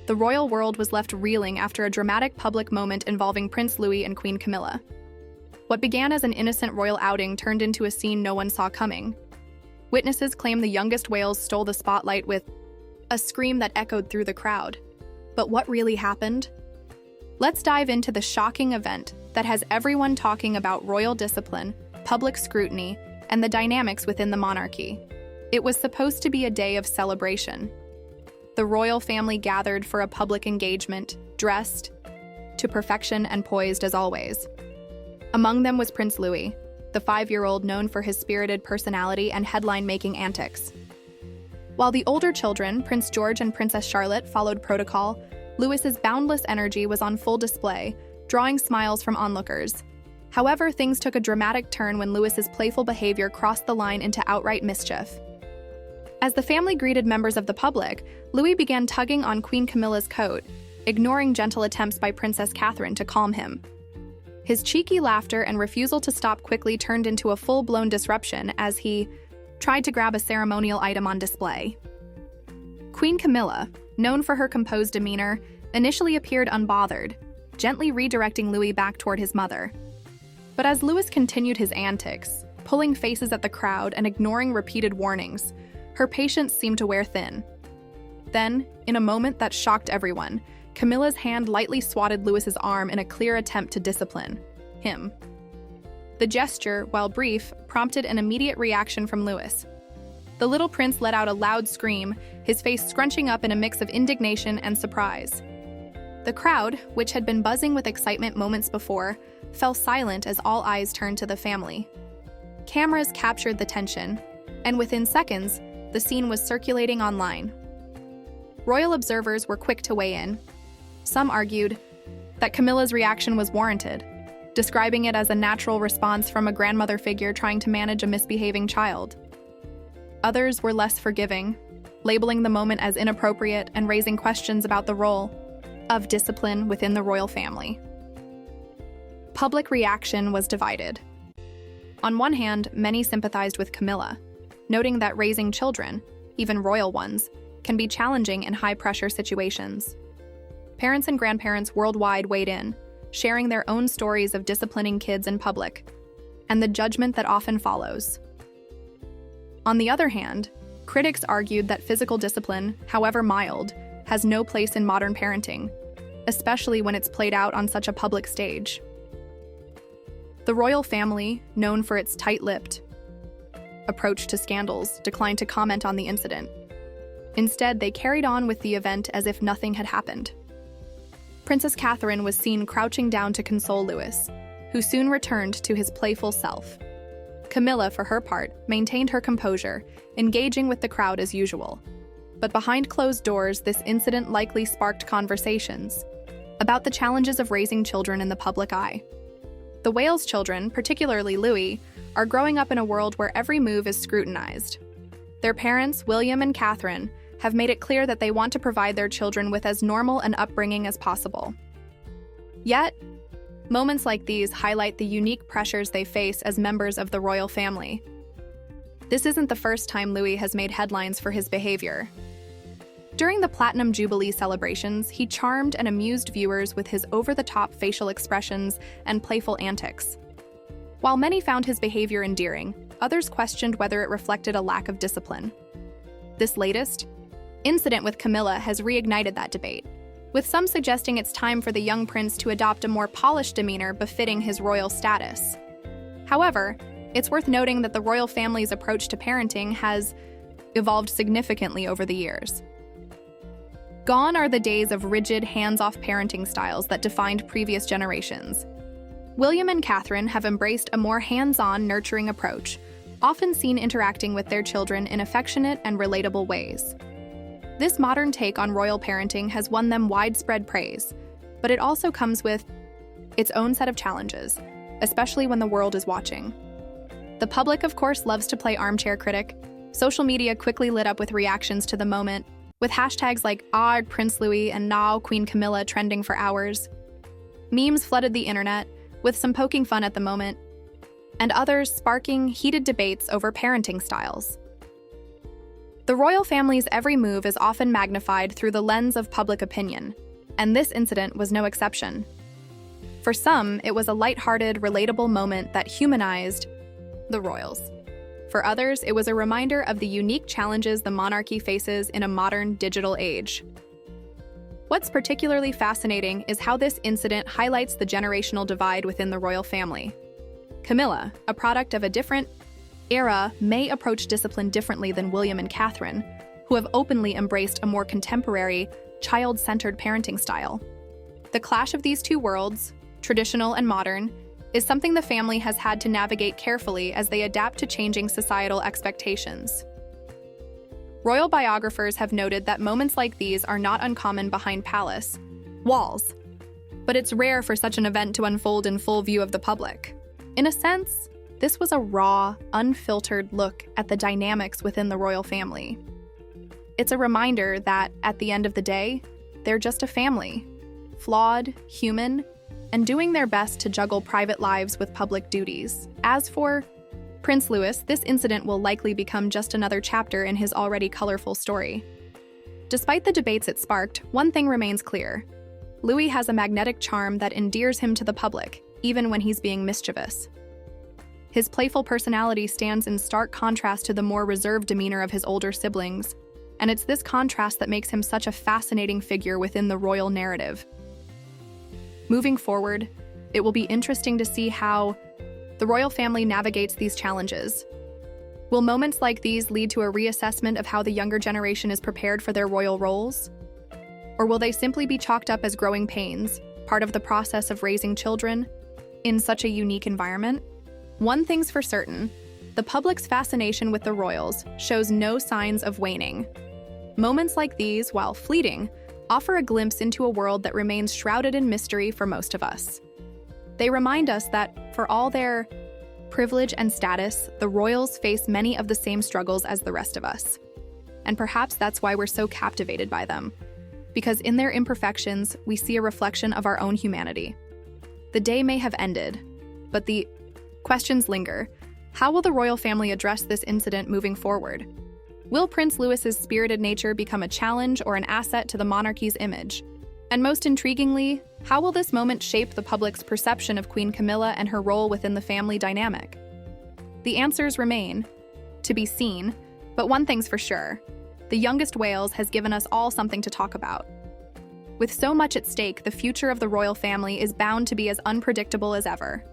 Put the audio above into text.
the royal world was left reeling after a dramatic public moment involving Prince Louis and Queen Camilla. What began as an innocent royal outing turned into a scene no one saw coming. Witnesses claim the youngest Wales stole the spotlight with a scream that echoed through the crowd. But what really happened? Let's dive into the shocking event that has everyone talking about royal discipline, public scrutiny, and the dynamics within the monarchy. It was supposed to be a day of celebration. The royal family gathered for a public engagement, dressed to perfection and poised as always. Among them was Prince Louis, the 5-year-old known for his spirited personality and headline-making antics. While the older children, Prince George and Princess Charlotte, followed protocol, Louis's boundless energy was on full display, drawing smiles from onlookers. However, things took a dramatic turn when Louis's playful behavior crossed the line into outright mischief. As the family greeted members of the public, Louis began tugging on Queen Camilla's coat, ignoring gentle attempts by Princess Catherine to calm him. His cheeky laughter and refusal to stop quickly turned into a full-blown disruption as he tried to grab a ceremonial item on display. Queen Camilla, known for her composed demeanor, initially appeared unbothered, gently redirecting Louis back toward his mother. But as Louis continued his antics, pulling faces at the crowd and ignoring repeated warnings, her patience seemed to wear thin. Then, in a moment that shocked everyone, Camilla's hand lightly swatted Louis's arm in a clear attempt to discipline him. The gesture, while brief, prompted an immediate reaction from Louis. The little prince let out a loud scream, his face scrunching up in a mix of indignation and surprise. The crowd, which had been buzzing with excitement moments before, fell silent as all eyes turned to the family. Cameras captured the tension, and within seconds, the scene was circulating online. Royal observers were quick to weigh in. Some argued that Camilla's reaction was warranted, describing it as a natural response from a grandmother figure trying to manage a misbehaving child. Others were less forgiving, labeling the moment as inappropriate and raising questions about the role of discipline within the royal family. Public reaction was divided. On one hand, many sympathized with Camilla, noting that raising children, even royal ones, can be challenging in high-pressure situations. Parents and grandparents worldwide weighed in, sharing their own stories of disciplining kids in public, and the judgment that often follows. On the other hand, critics argued that physical discipline, however mild, has no place in modern parenting, especially when it's played out on such a public stage. The royal family, known for its tight-lipped approach to scandals, declined to comment on the incident. Instead, they carried on with the event as if nothing had happened. Princess Catherine was seen crouching down to console Louis, who soon returned to his playful self. Camilla, for her part, maintained her composure, engaging with the crowd as usual. But behind closed doors, this incident likely sparked conversations about the challenges of raising children in the public eye. The Wales children, particularly Louis, are growing up in a world where every move is scrutinized. Their parents, William and Catherine, have made it clear that they want to provide their children with as normal an upbringing as possible. Yet, moments like these highlight the unique pressures they face as members of the royal family. This isn't the first time Louis has made headlines for his behavior. During the Platinum Jubilee celebrations, he charmed and amused viewers with his over-the-top facial expressions and playful antics. While many found his behavior endearing, others questioned whether it reflected a lack of discipline. This latest incident with Camilla has reignited that debate, with some suggesting it's time for the young prince to adopt a more polished demeanor befitting his royal status. However, it's worth noting that the royal family's approach to parenting has evolved significantly over the years. Gone are the days of rigid, hands-off parenting styles that defined previous generations. William and Catherine have embraced a more hands-on, nurturing approach, often seen interacting with their children in affectionate and relatable ways. This modern take on royal parenting has won them widespread praise, but it also comes with its own set of challenges, especially when the world is watching. The public, of course, loves to play armchair critic. Social media quickly lit up with reactions to the moment, with hashtags like Prince Louis and now Queen Camilla trending for hours. Memes flooded the internet, with some poking fun at the moment, and others sparking heated debates over parenting styles. The royal family's every move is often magnified through the lens of public opinion, and this incident was no exception. For some, it was a lighthearted, relatable moment that humanized the royals. For others, it was a reminder of the unique challenges the monarchy faces in a modern digital age. What's particularly fascinating is how this incident highlights the generational divide within the royal family. Camilla, a product of a different era, may approach discipline differently than William and Catherine, who have openly embraced a more contemporary, child-centered parenting style. The clash of these two worlds, traditional and modern, is something the family has had to navigate carefully as they adapt to changing societal expectations. Royal biographers have noted that moments like these are not uncommon behind palace walls, but it's rare for such an event to unfold in full view of the public. In a sense, this was a raw, unfiltered look at the dynamics within the royal family. It's a reminder that, at the end of the day, they're just a family, flawed, human, and doing their best to juggle private lives with public duties. As for Prince Louis, this incident will likely become just another chapter in his already colorful story. Despite the debates it sparked, one thing remains clear. Louis has a magnetic charm that endears him to the public, even when he's being mischievous. His playful personality stands in stark contrast to the more reserved demeanor of his older siblings, and it's this contrast that makes him such a fascinating figure within the royal narrative. Moving forward, it will be interesting to see how the royal family navigates these challenges. Will moments like these lead to a reassessment of how the younger generation is prepared for their royal roles? Or will they simply be chalked up as growing pains, part of the process of raising children in such a unique environment? One thing's for certain, the public's fascination with the royals shows no signs of waning. Moments like these, while fleeting, offer a glimpse into a world that remains shrouded in mystery for most of us. They remind us that, for all their privilege and status, the royals face many of the same struggles as the rest of us. And perhaps that's why we're so captivated by them, because in their imperfections, we see a reflection of our own humanity. The day may have ended, but the questions linger. How will the royal family address this incident moving forward? Will Prince Louis's spirited nature become a challenge or an asset to the monarchy's image? And most intriguingly, how will this moment shape the public's perception of Queen Camilla and her role within the family dynamic? The answers remain to be seen, but one thing's for sure. The youngest Wales has given us all something to talk about. With so much at stake, the future of the royal family is bound to be as unpredictable as ever.